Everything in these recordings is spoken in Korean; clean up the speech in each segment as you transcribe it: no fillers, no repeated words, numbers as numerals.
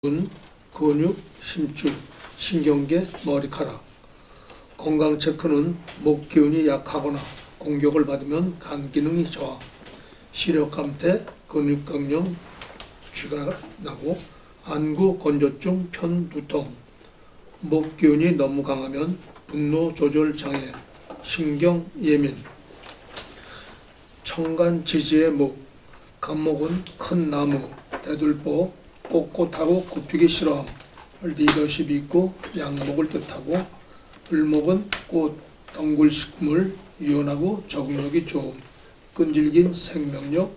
눈, 근육, 심줄, 신경계, 머리카락. 건강 체크는 목 기운이 약하거나 공격을 받으면 간 기능이 저하, 시력 감퇴, 근육 강령, 쥐가 나고 안구 건조증, 편 두통. 목 기운이 너무 강하면 분노 조절 장애, 신경 예민. 청간 지지의 목, 간목은 큰 나무, 대들보, 꼿꼿하고 굽히기 싫어함, 리더십이 있고 양목을 뜻하고, 을목은 꽃, 덩굴 식물, 유연하고 적응력이 좋음, 끈질긴 생명력,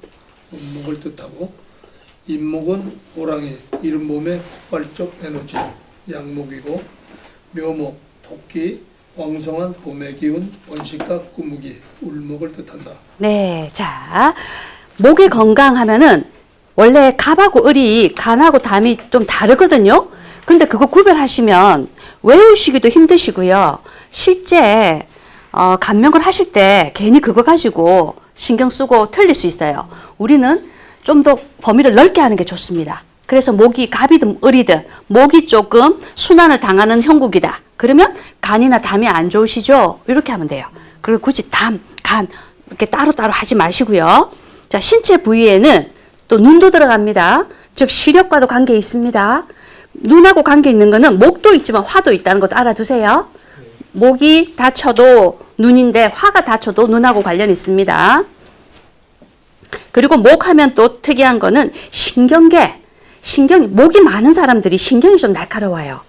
운목을 뜻하고, 임목은 호랑이, 이른 몸의 폭발적 에너지, 양목이고, 묘목, 토끼, 왕성한 봄의 기운, 번식과 꾸무기, 울목을 뜻한다. 네, 자, 목이 건강하면은 원래 갑하고 을이 간하고 담이 좀 다르거든요. 근데 그거 구별하시면 외우시기도 힘드시고요. 실제 간명을 하실 때 괜히 그거 가지고 신경 쓰고 틀릴 수 있어요. 우리는 좀 더 범위를 넓게 하는 게 좋습니다. 그래서 목이 갑이든 을이든 목이 조금 순환을 당하는 형국이다. 그러면 간이나 담이 안 좋으시죠? 이렇게 하면 돼요. 그리고 굳이 담, 간 이렇게 따로따로 하지 마시고요. 자, 신체 부위에는 또 눈도 들어갑니다. 즉 시력과도 관계 있습니다. 눈하고 관계 있는 거는 목도 있지만 화도 있다는 것도 알아두세요. 목이 다쳐도 눈인데 화가 다쳐도 눈하고 관련이 있습니다. 그리고 목 하면 또 특이한 거는 신경계. 목이 많은 사람들이 신경이 좀 날카로워요.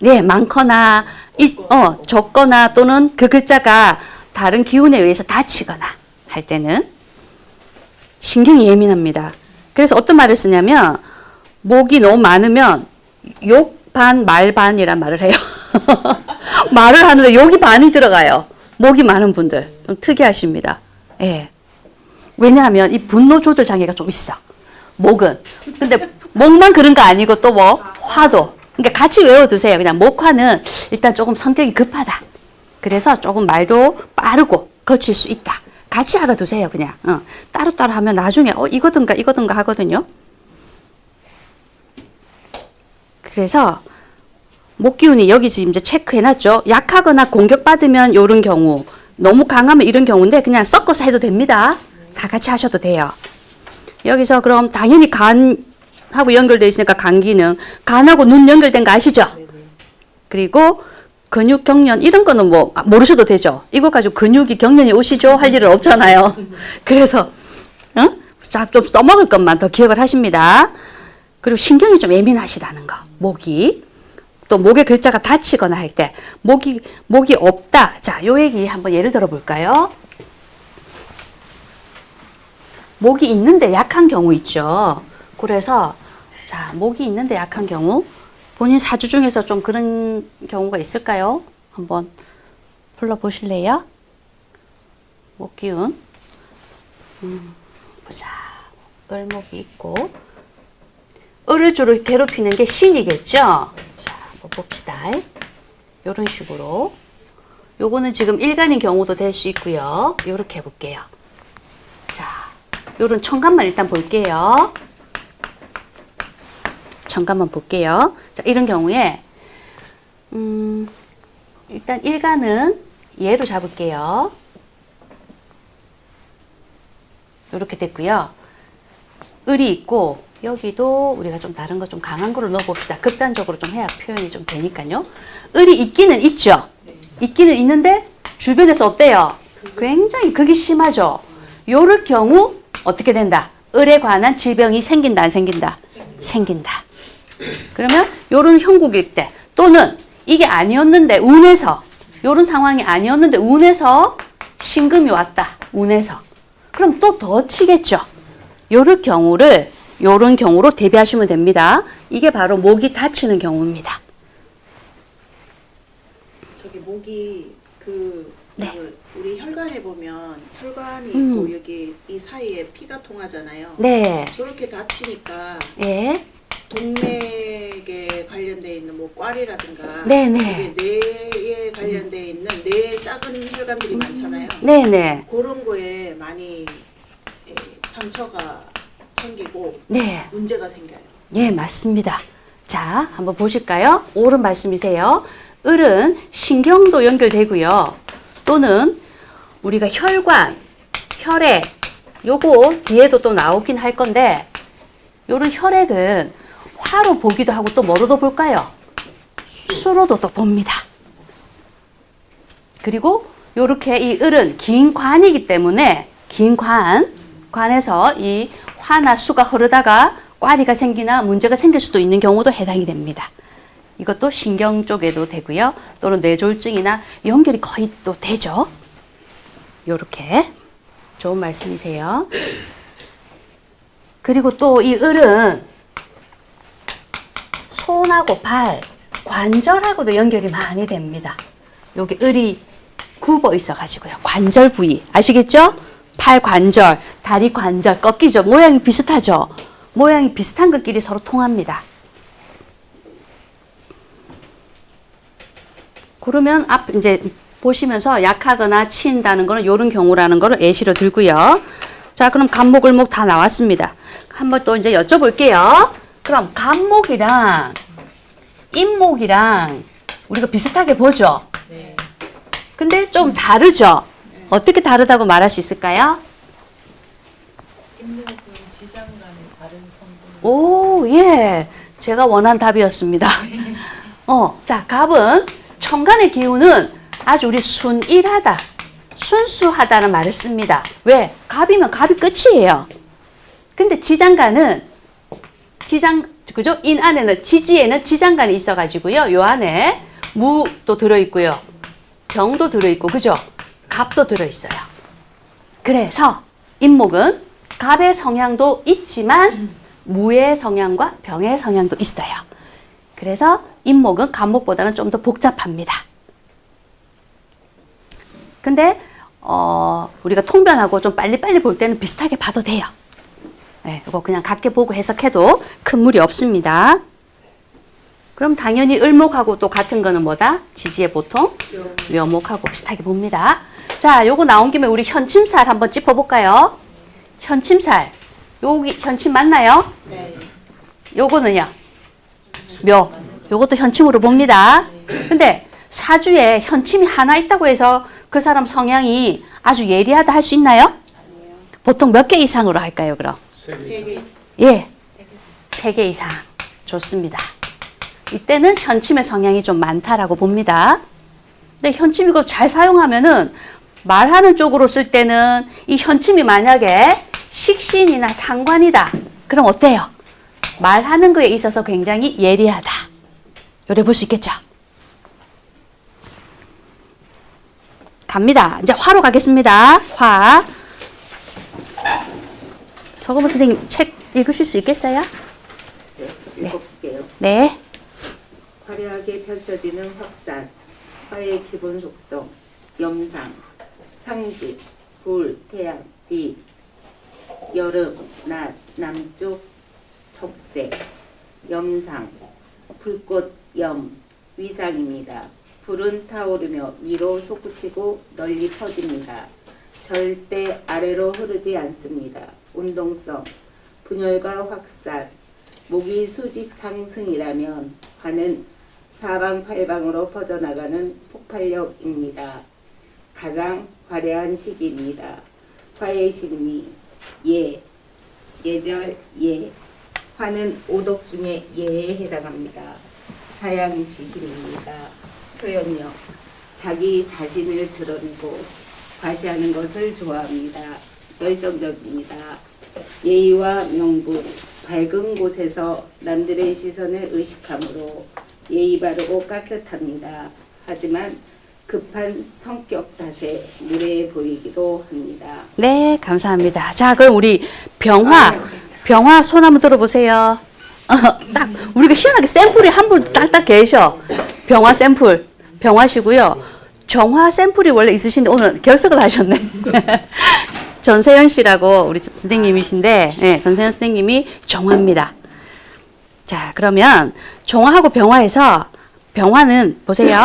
네, 많거나 적거나 또는 그 글자가 다른 기운에 의해서 다치거나 할 때는 신경이 예민합니다. 그래서 어떤 말을 쓰냐면 목이 너무 많으면 욕 반, 말 반이란 말을 해요. 말을 하는데 욕이 반이 들어가요. 목이 많은 분들 좀 특이하십니다. 예. 왜냐하면 이 분노 조절 장애가 좀 있어. 목은. 근데 목만 그런 거 아니고 또 뭐 화도. 그러니까 같이 외워두세요. 그냥 목화는 일단 조금 성격이 급하다. 그래서 조금 말도 빠르고 거칠 수 있다. 같이 알아두세요. 그냥 따로따로 하면 나중에 이거든가 하거든요. 그래서 목 기운이 여기 지금 이제 체크해놨죠. 약하거나 공격받으면 이런 경우, 너무 강하면 이런 경우인데 그냥 섞어서 해도 됩니다. 다 같이 하셔도 돼요. 여기서 그럼 당연히 간하고 연결되어 있으니까 간 기능, 간하고 눈 연결된 거 아시죠? 그리고 근육 경련 이런 거는 뭐 모르셔도 되죠. 이거 가지고 근육이 경련이 오시죠? 할 일은 없잖아요. 그래서 좀 써먹을 것만 더 기억을 하십니다. 그리고 신경이 좀 예민하시다는 거. 목이 또 목의 글자가 다치거나 할 때 목이 없다. 자, 요 얘기 한번 예를 들어 볼까요? 목이 있는데 약한 경우 있죠. 그래서 자, 목이 있는데 약한 경우 본인 사주 중에서 좀 그런 경우가 있을까요? 한번 불러보실래요? 목 기운. 보자. 을목이 있고. 을을 주로 괴롭히는 게 신이겠죠? 자, 한번 봅시다. 요런 식으로. 요거는 지금 일간인 경우도 될 수 있고요. 요렇게 해볼게요. 자, 요런 청간만 일단 볼게요. 잠깐만 볼게요. 자, 이런 경우에 일단 일간은 얘로 잡을게요. 이렇게 됐고요. 을이 있고 여기도 우리가 좀 다른 거 좀 강한 거로 넣어봅시다. 극단적으로 좀 해야 표현이 좀 되니까요. 을이 있기는 있죠. 있기는 있는데 주변에서 어때요? 굉장히 극이 심하죠. 요럴 경우 어떻게 된다? 을에 관한 질병이 생긴다, 안 생긴다? 생긴다. 그러면 요런 형국일 때 또는 이게 아니었는데 운에서 요런 상황이 아니었는데 운에서 신금이 왔다. 운에서. 그럼 또 더 치겠죠. 요런 경우로 대비하시면 됩니다. 이게 바로 목이 다치는 경우입니다. 저기 목이 네. 우리 혈관에 보면 혈관이 있고 여기 이 사이에 피가 통하잖아요. 네. 저렇게 다치니까 예. 동맥에 관련돼 있는 뭐 꽈리라든가 네네. 뇌에 관련돼 있는 뇌 작은 혈관들이 많잖아요. 네네. 그런 거에 많이 상처가 생기고 네. 문제가 생겨요. 예, 맞습니다. 자, 한번 보실까요? 옳은 말씀이세요. 을은 신경도 연결되고요. 또는 우리가 혈관, 혈액, 요거 뒤에도 또 나오긴 할 건데 요런 혈액은 화로 보기도 하고 또 뭐로도 볼까요? 수로도 또 봅니다. 그리고 요렇게 이 을은 긴 관이기 때문에 긴 관에서 이 화나 수가 흐르다가 꽈리가 생기나 문제가 생길 수도 있는 경우도 해당이 됩니다. 이것도 신경 쪽에도 되고요. 또는 뇌졸중이나 연결이 거의 또 되죠. 요렇게 좋은 말씀이세요. 그리고 또 이 을은 손하고 발, 관절하고도 연결이 많이 됩니다. 여기 을이 굽어 있어가지고요. 관절 부위 아시겠죠? 팔 관절, 다리 관절 꺾이죠. 모양이 비슷하죠. 모양이 비슷한 것끼리 서로 통합니다. 그러면 앞 이제 보시면서 약하거나 치인다는 거는 이런 경우라는 거를 예시로 들고요. 자, 그럼 간목을목 다 나왔습니다. 한번 또 이제 여쭤볼게요. 그럼 간목이랑 인목이랑 우리가 비슷하게 보죠. 네. 근데 좀 다르죠. 어떻게 다르다고 말할 수 있을까요? 인목은 지장 간의 다른 성분. 오, 예. 제가 원한 답이었습니다. 자, 갑은 천간의 기운은 아주 우리 순일하다, 순수하다는 말을 씁니다. 왜? 갑이면 갑이 끝이에요. 근데 지장간은 그죠? 인 안에는 지지에는 지장간이 있어가지고요. 요 안에 무도 들어있고요. 병도 들어있고, 그죠? 갑도 들어있어요. 그래서 인목은 갑의 성향도 있지만 무의 성향과 병의 성향도 있어요. 그래서 인목은 간목보다는 좀 더 복잡합니다. 근데 우리가 통변하고 좀 빨리빨리 볼 때는 비슷하게 봐도 돼요. 네, 이거 그냥 같게 보고 해석해도 큰 무리 없습니다. 그럼 당연히 을목하고 또 같은 거는 뭐다? 지지의 보통 묘목하고 비슷하게 봅니다. 자, 요거 나온 김에 우리 현침살 한번 짚어볼까요? 현침살. 여기 현침 맞나요? 네. 요거는요? 묘. 요것도 현침으로 봅니다. 근데 사주에 현침이 하나 있다고 해서 그 사람 성향이 아주 예리하다 할 수 있나요? 아니에요. 보통 몇 개 이상으로 할까요, 그럼? 3개. 예. 3개 이상. 좋습니다. 이때는 현침의 성향이 좀 많다라고 봅니다. 근데 현침 이거 잘 사용하면은 말하는 쪽으로 쓸 때는 이 현침이 만약에 식신이나 상관이다. 그럼 어때요? 말하는 거에 있어서 굉장히 예리하다. 요래 볼 수 있겠죠? 갑니다. 이제 화로 가겠습니다. 화. 서금호 선생님 책 읽으실 수 있겠어요? 읽어볼게요. 네. 화려하게 펼쳐지는 확산, 화의 기본 속성, 염상, 상지, 불, 태양, 빛, 여름, 낮, 남쪽, 적색, 염상, 불꽃, 염, 위상입니다. 불은 타오르며 위로 솟구치고 널리 퍼집니다. 절대 아래로 흐르지 않습니다. 운동성, 분열과 확산, 목이 수직 상승이라면 화는 사방팔방으로 퍼져나가는 폭발력입니다. 가장 화려한 시기입니다. 화의 심리, 예, 예절, 예. 화는 오독 중에 예에 해당합니다. 사양지심입니다. 표현력, 자기 자신을 드러내고 과시하는 것을 좋아합니다. 열정적입니다. 예의와 명분, 밝은 곳에서 남들의 시선을 의식하므로 예의 바르고 깍듯합니다. 하지만 급한 성격 탓에 무례해 보이기도 합니다. 네, 감사합니다. 자, 그럼 우리 병화 손 한번 들어보세요. 딱 우리가 희한하게 샘플이 한 분 딱딱 계셔. 병화 샘플, 병화시고요. 정화 샘플이 원래 있으신데 오늘 결석을 하셨네. 전세현 씨라고 우리 선생님이신데, 네, 전세현 선생님이 정화입니다. 자, 그러면 정화하고 병화에서 병화는 보세요.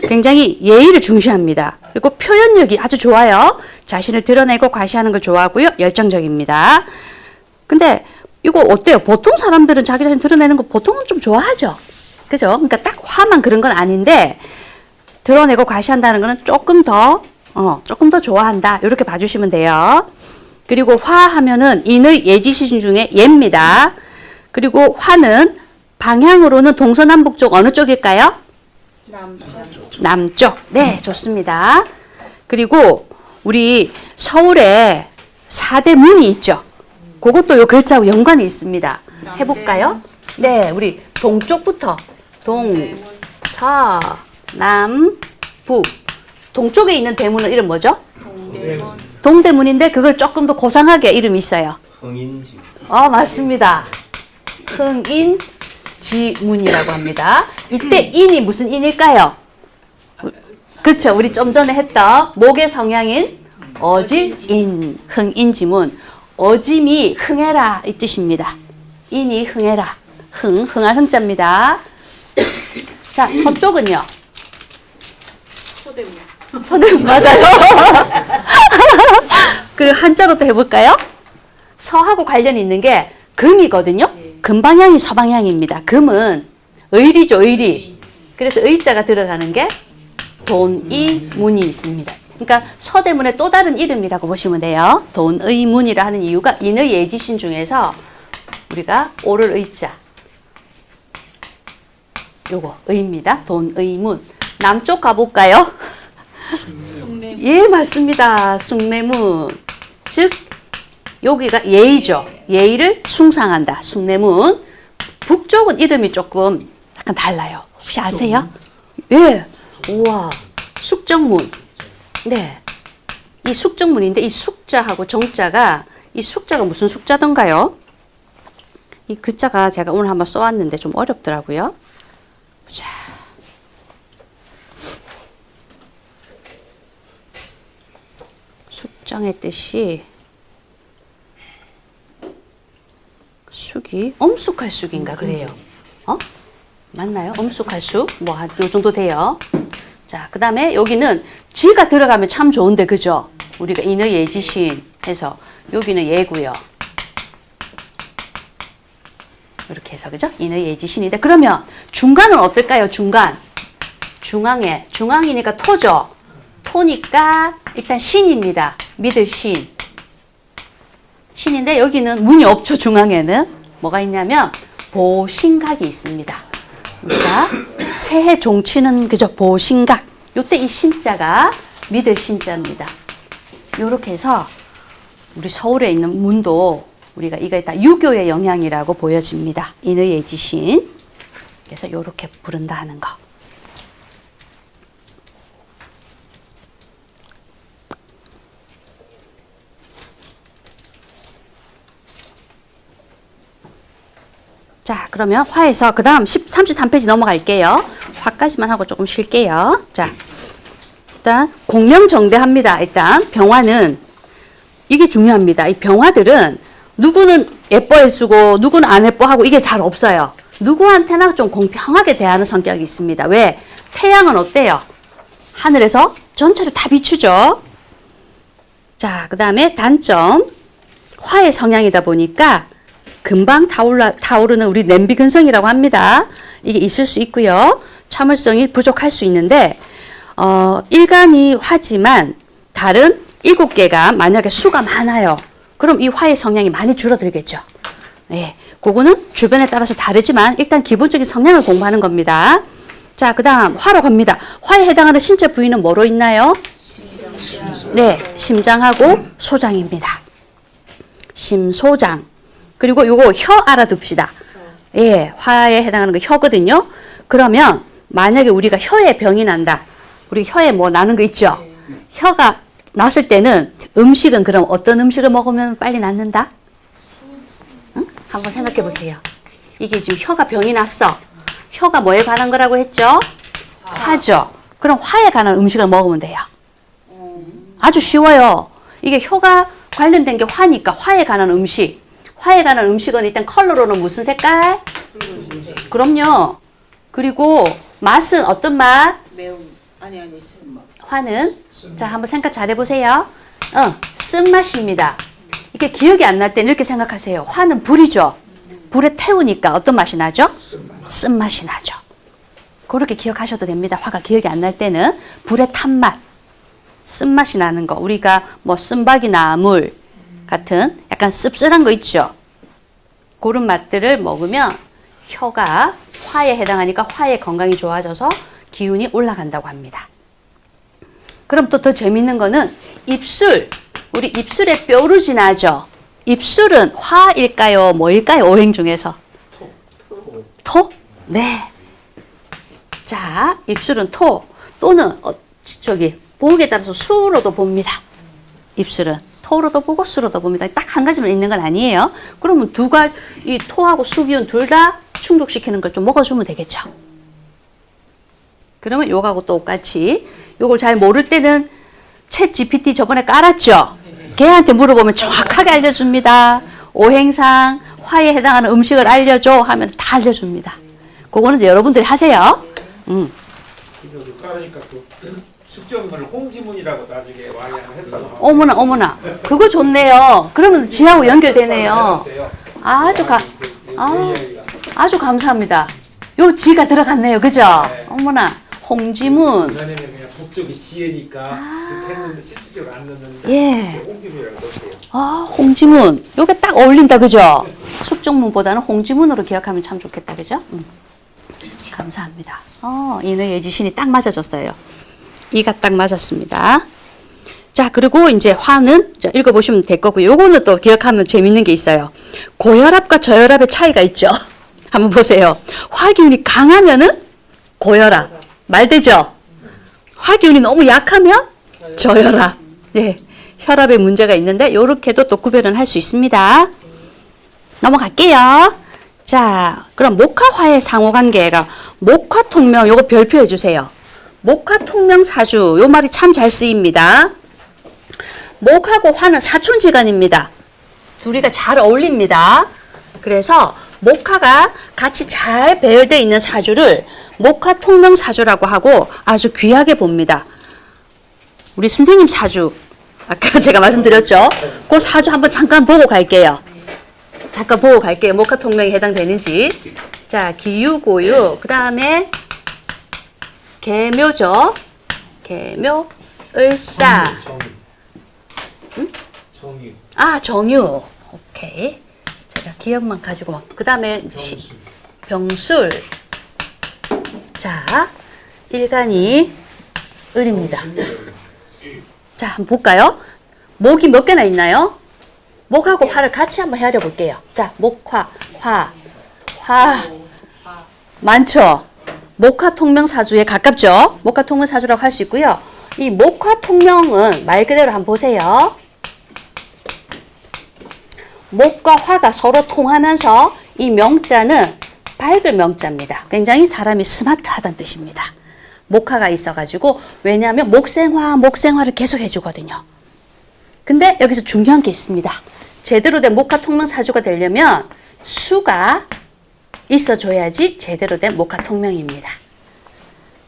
굉장히 예의를 중시합니다. 그리고 표현력이 아주 좋아요. 자신을 드러내고 과시하는 걸 좋아하고요. 열정적입니다. 근데 이거 어때요? 보통 사람들은 자기 자신 드러내는 거 보통은 좀 좋아하죠. 그죠? 그러니까 딱 화만 그런 건 아닌데 드러내고 과시한다는 거는 조금 더 좋아한다. 이렇게 봐주시면 돼요. 그리고 화하면은 인의 예지신 중에 예입니다. 그리고 화는 방향으로는 동서남북쪽 어느 쪽일까요? 남쪽. 네, 좋습니다. 그리고 우리 서울에 4대 문이 있죠. 그것도 요 글자하고 연관이 있습니다. 해볼까요? 네, 우리 동쪽부터 동, 서, 남, 북. 동쪽에 있는 대문은 이름 뭐죠? 동대문인데 그걸 조금 더 고상하게 이름이 있어요. 흥인지. 맞습니다. 흥인지문이라고 합니다. 이때 인이 무슨 인일까요? 그쵸. 우리 좀 전에 했던 목의 성향인 어질인, 흥인지문. 어짐이 흥해라 이 뜻입니다. 인이 흥해라. 흥할 흥자입니다. 자, 서쪽은요? 서대문 맞아요. 그리고 한자로 또 해볼까요? 서하고 관련이 있는 게 금이거든요. 금방향이 서방향입니다. 금은 의리죠, 의리. 그래서 의자가 들어가는 게 돈이문이 있습니다. 그러니까 서대문의 또 다른 이름이라고 보시면 돼요. 돈의문이라 하는 이유가 인의 예지신 중에서 우리가 오를 의자 요거 의입니다. 돈의문. 남쪽 가볼까요? 예, 맞습니다. 숭례문. 즉 여기가 예의죠. 예의를 숭상한다. 숭례문. 북쪽은 이름이 조금 약간 달라요. 혹시 아세요? 예. 우와. 숙정문. 네. 이 숙정문인데 이 숙자하고 정자가 이 숙자가 무슨 숙자던가요? 이 글자가 제가 오늘 한번 써왔는데 좀 어렵더라고요. 자. 숙정의 뜻이 숙이 엄숙할 숙인가 그래요. 맞나요? 엄숙할 숙? 뭐 한 요 정도 돼요. 자, 그 다음에 여기는 지가 들어가면 참 좋은데 그죠? 우리가 인의 예지신 해서 여기는 예고요. 이렇게 해서 그죠? 인의 예지신인데 그러면 중간은 어떨까요? 중간. 중앙이니까 토죠. 토니까 일단 신입니다. 믿을 신. 신인데 여기는 문이 없죠. 중앙에는. 뭐가 있냐면 보신각이 있습니다. 우리가 새해 종치는 그저 보신각. 요때 이 신자가 믿을 신자입니다. 요렇게 해서 우리 서울에 있는 문도 우리가 이거 다 유교의 영향이라고 보여집니다. 인의 예지신. 그래서 요렇게 부른다 하는 거. 자, 그러면 화에서 그 다음 33페이지 넘어갈게요. 화까지만 하고 조금 쉴게요. 자, 일단 공명정대합니다. 일단 병화는 이게 중요합니다. 이 병화들은 누구는 예뻐해 쓰고 누구는 안 예뻐하고 이게 잘 없어요. 누구한테나 좀 공평하게 대하는 성격이 있습니다. 왜? 태양은 어때요? 하늘에서 전체를 다 비추죠. 자, 그 다음에 단점. 화의 성향이다 보니까 금방 타오르는 우리 냄비근성이라고 합니다. 이게 있을 수 있고요. 참을성이 부족할 수 있는데 일간이 화지만 다른 7개가 만약에 수가 많아요. 그럼 이 화의 성향이 많이 줄어들겠죠. 네, 그거는 주변에 따라서 다르지만 일단 기본적인 성향을 공부하는 겁니다. 자, 그 다음 화로 갑니다. 화에 해당하는 신체 부위는 뭐로 있나요? 네, 심장하고 소장입니다. 심소장. 그리고 요거 혀 알아둡시다. 예, 화에 해당하는 거 혀거든요. 그러면 만약에 우리가 혀에 병이 난다. 우리 혀에 뭐 나는 거 있죠? 혀가 났을 때는 음식은 그럼 어떤 음식을 먹으면 빨리 낫는다? 응? 한번 생각해 보세요. 이게 지금 혀가 병이 났어. 혀가 뭐에 관한 거라고 했죠? 화죠. 그럼 화에 관한 음식을 먹으면 돼요. 아주 쉬워요. 이게 혀가 관련된 게 화니까 화에 관한 음식. 화에 관한 음식은 일단 컬러로는 무슨 색깔? 그럼요. 그리고 맛은 어떤 맛? 매운 아니 화는 자 한번 생각 잘 해보세요. 쓴맛입니다. 이게 기억이 안 날 때는 이렇게 생각하세요. 화는 불이죠. 불에 태우니까 어떤 맛이 나죠? 쓴맛이 나죠. 그렇게 기억하셔도 됩니다. 화가 기억이 안 날 때는 불에 탄 맛, 쓴맛이 나는 거. 우리가 뭐 쓴박이나 물 같은 약간 씁쓸한 거 있죠. 그런 맛들을 먹으면 혀가 화에 해당하니까 화의 건강이 좋아져서 기운이 올라간다고 합니다. 그럼 또 더 재밌는 거는 입술. 우리 입술에 뾰루지 나죠. 입술은 화일까요? 뭐일까요? 오행 중에서. 토? 네. 자, 입술은 토 또는 보기에 따라서 수로도 봅니다. 입술은 토로도 보고 수로도 봅니다. 딱 한 가지만 있는 건 아니에요. 그러면 이 토하고 수 기운 둘 다 충족시키는 걸 좀 먹어주면 되겠죠. 그러면 요거하고 똑같이 요걸 잘 모를 때는 챗 GPT 저번에 깔았죠. 걔한테 물어보면 정확하게 알려줍니다. 오행상 화에 해당하는 음식을 알려줘 하면 다 알려줍니다. 그거는 이제 여러분들이 하세요. 그러니까 또 숙정문을 홍지문이라고 나중에 와야 했다고. 어머나 어머나 그거 좋네요. 그러면 지하고 연결되네요. 아주 감사합니다. 요 지가 들어갔네요. 그죠? 네. 어머나 홍지문. 전에는 그냥 북쪽이 지혜니까 그렇게 했는데 실질적으로 안 넣는데 예. 홍지문이라고 넣었대요. 홍지문. 요게 딱 어울린다. 그죠? 숙정문보다는 홍지문으로 기억하면 참 좋겠다. 그죠? 감사합니다. 인의 지신이 딱 맞아졌어요. 이가 딱 맞았습니다. 자, 그리고 이제 화는 읽어보시면 될 거고요. 요거는 또 기억하면 재밌는 게 있어요. 고혈압과 저혈압의 차이가 있죠. 한번 보세요. 화기운이 강하면은 고혈압. 말되죠? 화기운이 너무 약하면 저혈압. 네. 혈압에 문제가 있는데 요렇게도 또 구별은 할 수 있습니다. 넘어갈게요. 자, 그럼 목화화의 상호관계가 목화통명 요거 별표해 주세요. 목화통명사주 요 말이 참 잘 쓰입니다. 목하고 화는 사촌지간입니다. 둘이가 잘 어울립니다. 그래서 목화가 같이 잘 배열되어 있는 사주를 목화통명사주라고 하고 아주 귀하게 봅니다. 우리 선생님 사주 아까 제가 말씀드렸죠. 그 사주 한번 잠깐 보고 갈게요. 목화통명에 해당되는지. 자, 기유고유 그 다음에 계묘죠. 계묘, 을사. 정유. 오케이. 제가 기억만 가지고. 그 다음에 병술. 자, 일간이 을입니다. 자, 한번 볼까요? 목이 몇 개나 있나요? 목하고 화를 같이 한번 헤아려 볼게요. 자, 목화, 화. 많죠? 목화통명사주에 가깝죠? 목화통명사주라고 할 수 있고요. 이 목화통명은 말 그대로 한번 보세요. 목과 화가 서로 통하면서 이 명자는 밝을 명자입니다. 굉장히 사람이 스마트하다는 뜻입니다. 목화가 있어가지고 왜냐하면 목생화를 계속 해주거든요. 근데 여기서 중요한 게 있습니다. 제대로 된 목화통명사주가 되려면 수가 있어줘야지 제대로 된 목화통명입니다.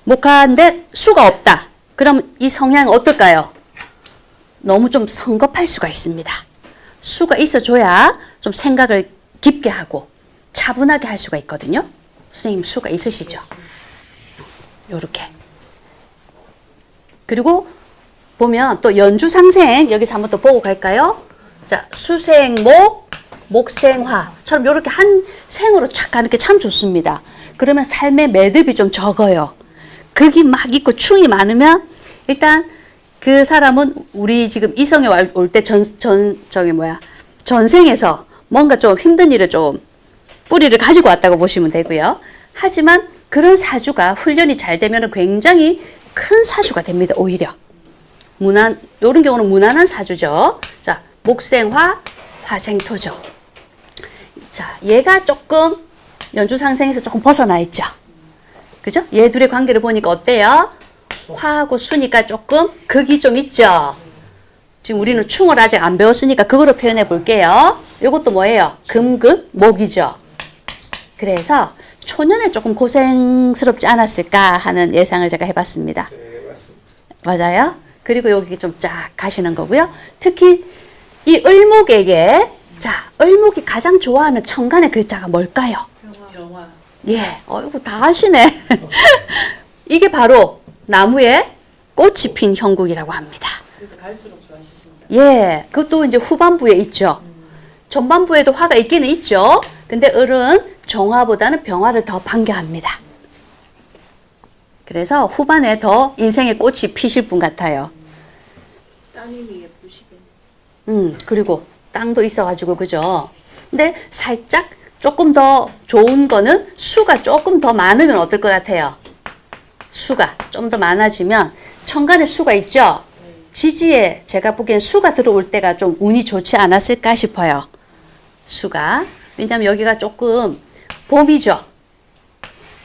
목화인데 수가 없다. 그럼 이 성향은 어떨까요? 너무 좀 성급할 수가 있습니다. 수가 있어줘야 좀 생각을 깊게 하고 차분하게 할 수가 있거든요. 선생님 수가 있으시죠? 요렇게. 그리고 보면 또 연주상생 여기서 한번 또 보고 갈까요? 자, 수생목, 목생화처럼 이렇게 한 생으로 촥 가는 게 참 좋습니다. 그러면 삶의 매듭이 좀 적어요. 극이 막 있고 충이 많으면 일단 그 사람은 우리 지금 이성에 올 때 전생에서 뭔가 좀 힘든 일을 좀 뿌리를 가지고 왔다고 보시면 되고요. 하지만 그런 사주가 훈련이 잘 되면 굉장히 큰 사주가 됩니다. 오히려. 이런 경우는 무난한 사주죠. 자, 목생화, 화생토죠. 자, 얘가 조금 연주상생에서 조금 벗어나 있죠. 그죠? 얘 둘의 관계를 보니까 어때요? 화하고 수니까 조금 극이 좀 있죠. 지금 우리는 충을 아직 안 배웠으니까 극으로 표현해 볼게요. 이것도 뭐예요? 금극, 목이죠. 그래서 초년에 조금 고생스럽지 않았을까 하는 예상을 제가 해봤습니다. 네, 맞습니다. 맞아요? 그리고 여기 좀 쫙 가시는 거고요. 특히 이 을목에게 자, 을목이 가장 좋아하는 천간의 글자가 뭘까요? 병화. 예, 어이구 다 아시네. 이게 바로 나무에 꽃이 핀 형국이라고 합니다. 그래서 갈수록 좋아하시신다. 예, 그것도 이제 후반부에 있죠. 전반부에도 화가 있기는 있죠. 근데 을은 정화보다는 병화를 더 반겨합니다. 그래서 후반에 더 인생의 꽃이 피실 분 같아요. 따님이 예쁘시겠네. 그리고 땅도 있어가지고, 그죠? 근데 살짝 조금 더 좋은 거는 수가 조금 더 많으면 어떨 것 같아요? 수가 좀 더 많아지면 천간에 수가 있죠? 지지에 제가 보기엔 수가 들어올 때가 좀 운이 좋지 않았을까 싶어요. 수가. 왜냐면 여기가 조금 봄이죠.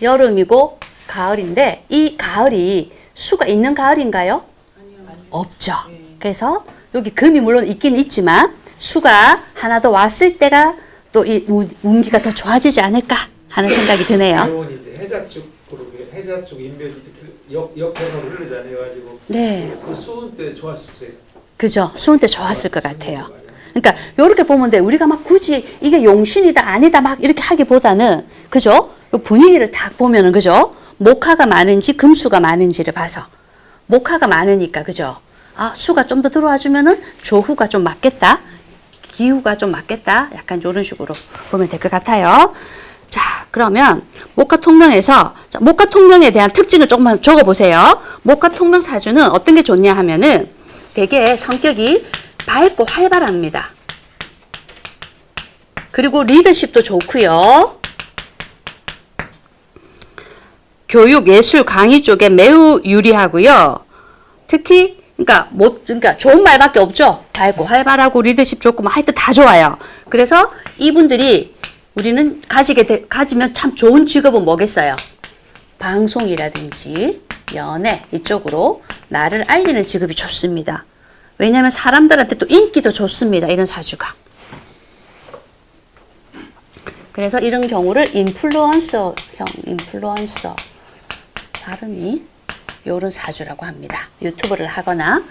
여름이고 가을인데 이 가을이 수가 있는 가을인가요? 없죠. 그래서 여기 금이 물론 있긴 있지만 수가 하나 더 왔을 때가 또 이 운기가 더 좋아지지 않을까 하는 생각이 드네요. 대원이 이제 해자축으로 해자축 인별이 역행으로 흐르잖아요. 가지고 네. 그 수은 때 좋았었어요. 그죠. 수은 때 좋았을 것 같아요. 그러니까 요렇게 보면 돼. 우리가 막 굳이 이게 용신이다 아니다 막 이렇게 하기보다는 그죠? 요 분위기를 딱 보면은 그죠? 목화가 많은지 금수가 많은지를 봐서 목화가 많으니까 그죠? 아, 수가 좀 더 들어와 주면은 조후가 좀 맞겠다. 기후가 좀 맞겠다. 약간 이런 식으로 보면 될 것 같아요. 자, 그러면 목화통명에서 목화통명에 대한 특징을 조금만 적어보세요. 목화통명사주는 어떤 게 좋냐 하면은 되게 성격이 밝고 활발합니다. 그리고 리더십도 좋고요. 교육, 예술, 강의 쪽에 매우 유리하고요. 특히 그러니까 좋은 말밖에 없죠. 밝고 활발하고 리더십 좋고 뭐 하여튼 다 좋아요. 그래서 이분들이 우리는 가지면 참 좋은 직업은 뭐겠어요? 방송이라든지 연애 이쪽으로 나를 알리는 직업이 좋습니다. 왜냐하면 사람들한테 또 인기도 좋습니다. 이런 사주가. 그래서 이런 경우를 인플루언서 발음이 요런 사주라고 합니다. 유튜브를 하거나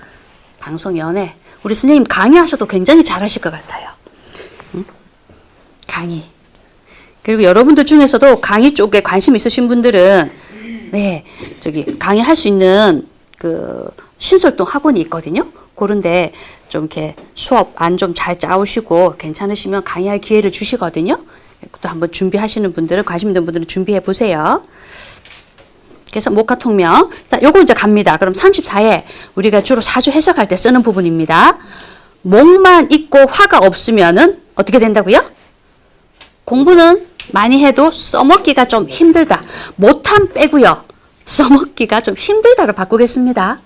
방송 연애 우리 선생님 강의하셔도 굉장히 잘하실 것 같아요. 응? 강의. 그리고 여러분들 중에서도 강의 쪽에 관심 있으신 분들은 네, 저기 강의할 수 있는 그 신설동 학원이 있거든요. 그런데 좀 이렇게 수업 안 좀 잘 짜오시고 괜찮으시면 강의할 기회를 주시거든요. 또 한번 준비하시는 분들은 관심 있는 분들은 준비해 보세요. 그래서 목화통명. 자, 요거 이제 갑니다. 그럼 34에 우리가 주로 사주 해석할 때 쓰는 부분입니다. 목만 있고 화가 없으면은 어떻게 된다고요? 공부는 많이 해도 써먹기가 좀 힘들다. 못함 빼고요. 써먹기가 좀 힘들다로 바꾸겠습니다.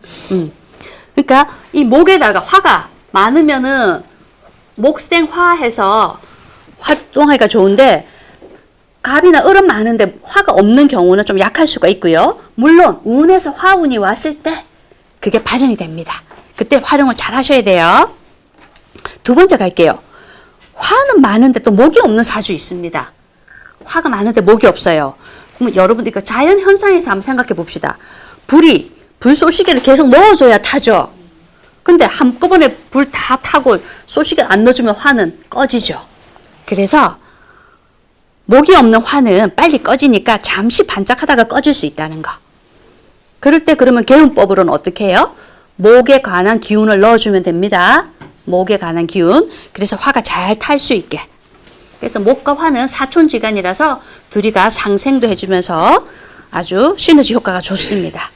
그러니까 이 목에다가 화가 많으면은 목생화해서 활동하기가 좋은데 갑이나 을은 많은데 화가 없는 경우는 좀 약할 수가 있고요. 물론 운에서 화운이 왔을 때 그게 발현이 됩니다. 그때 활용을 잘 하셔야 돼요. 두 번째 갈게요. 화는 많은데 또 목이 없는 사주 있습니다. 화가 많은데 목이 없어요. 그럼 여러분들 이거 자연 현상에서 한번 생각해 봅시다. 불 쏘시개를 계속 넣어줘야 타죠. 근데 한꺼번에 불 다 타고 쏘시개 안 넣어주면 화는 꺼지죠. 그래서 목이 없는 화는 빨리 꺼지니까 잠시 반짝하다가 꺼질 수 있다는 거. 그럴 때 그러면 개운법으로는 어떻게 해요? 목에 관한 기운을 넣어주면 됩니다. 목에 관한 기운. 그래서 화가 잘 탈 수 있게. 그래서 목과 화는 사촌지간이라서 둘이가 상생도 해주면서 아주 시너지 효과가 좋습니다.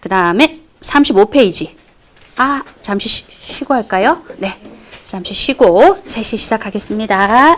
그 다음에 35페이지. 잠시 쉬고 할까요? 네. 잠시 쉬고 3시 시작하겠습니다.